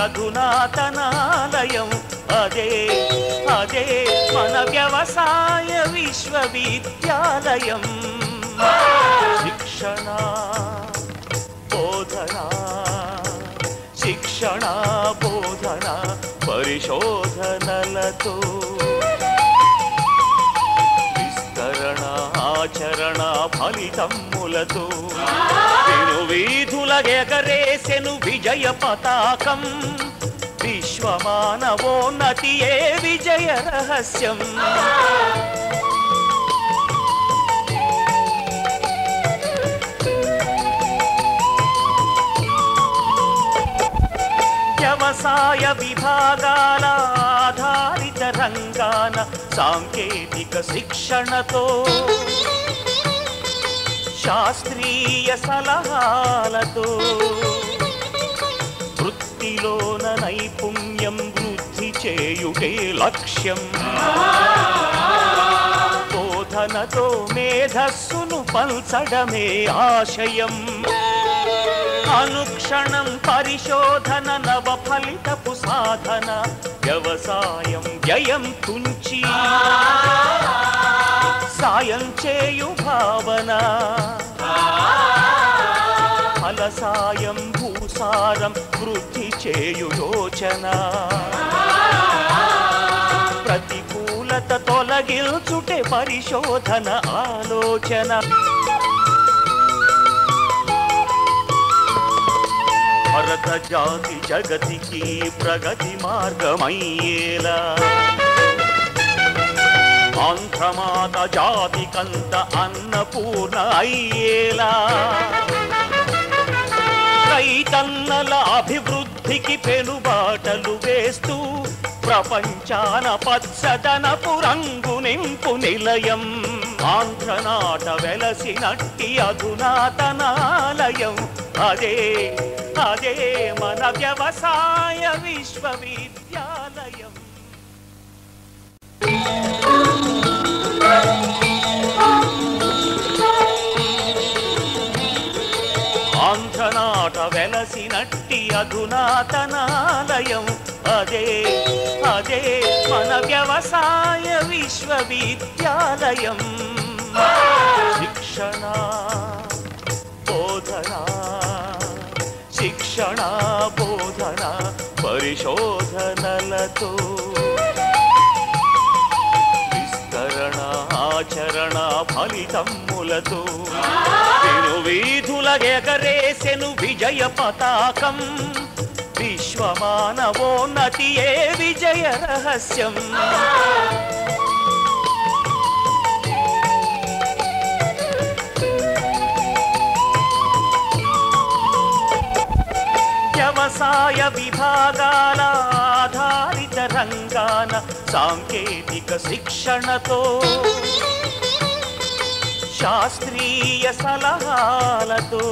అధునాతనాలయం అదే అదే మన వ్యవసాయ విశ్వవిద్యాలయం శిక్షణ బోధన శిక్షణ బోధన పరిశోధనలతో విస్తరణ ఆచరణ ఫలితములతో వీధుల ఎగరేసెను విజయ పతాకం విశ్వమానవోన్నతియే విజయ రహస్యం వ్యవసాయ విభాగాల ఆధారిత రంగాన సాంకేతిక శిక్షణతో శాస్త్రీయ సలహాలతో వృత్తిలోన నైపుణ్యం వృద్ధి చేయుటే లక్ష్యం బోధనతో మేధస్సును పంచడమే ఆశయం అనుక్షణం పరిశోధన నవ ఫలితపు సాధన వ్యవసాయం వ్యయం తుంచి సాయం చేయు భావన ఫలసాయం భూసారం వృద్ధి చేయు యోచన ప్రతికూలత తొలగించుటే పరిశోధన ఆలోచన భరత జాతి జగతికి ప్రగతి మార్గమయ్యేలా ఆంధ్రమాత జాతికంత అన్నపూర్ణ అయ్యేలా రైతన్నల అభివృద్ధికి పెనుబాటలు వేస్తూ ప్రపంచాన పచ్చదనపు రంగు నింపు నిలయం ఆంధ్రనాట వెలసినట్టి అధునాతనాలయం అదే అదే మన వ్యవసాయ విశ్వవిద్యాలయం ఆంధ్రనాట వెలసినట్టి అధునాతనాలయం అదే అదే మన వ్యవసాయ విశ్వవిద్యాలయం శిక్షణ బోధన శిక్షణ బోధన పరిశోధనలతో విస్తరణ ఆచరణ ఫలితములతో వీధుల ఎగరేసెను విజయ పతాకం విశ్వమానవోన్నతియే విజయ రహస్యం వ్యవసాయ విభాగాల ఆధారిత రంగాన సాంకేతిక శిక్షణతో శాస్త్రీయ సలహాలతో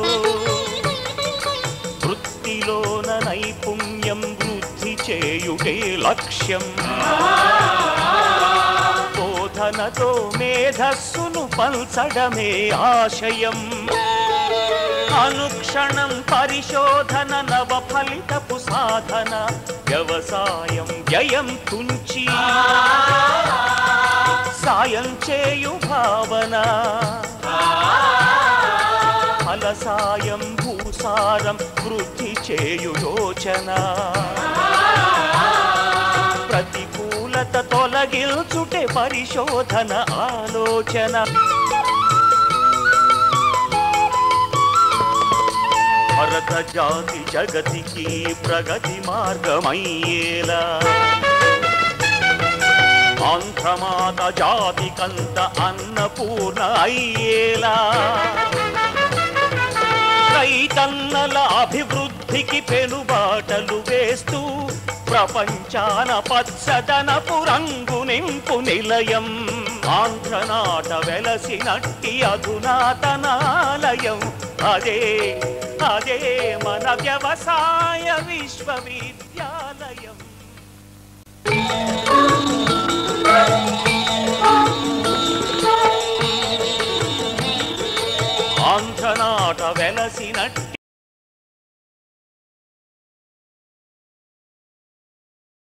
వృత్తిలోన నైపుణ్యం వృద్ధి చేయుటే లక్ష్యం బోధనతో మేధస్సును పంచడమే ఆశయం అనుక్షణం పరిశోధన నవ ఫలితపు సాధన వ్యవసాయం వ్యయం తుంచి సాయం చేయు భావన ఫలసాయం భూసారం వృద్ధి చేయు యోచన ప్రతికూలత తొలగించుటే పరిశోధన ఆలోచన భరత జాతి జగతికి ప్రగతి మార్గమయ్యేలా ఆంధ్రమాత జాతికంత అన్నపూర్ణ అయ్యేలా రైతన్నల అభివృద్ధికి పెనుబాటలు వేస్తూ ప్రపంచాన పచ్చదనపు రంగు నింపు నిలయం ఆంధ్రనాట వెలసినట్టి అధునాతనాలయం అదే అదే మన వ్యవసాయ విశ్వవిద్యాలయం ఆంధ్రనాట వెలసినట్టి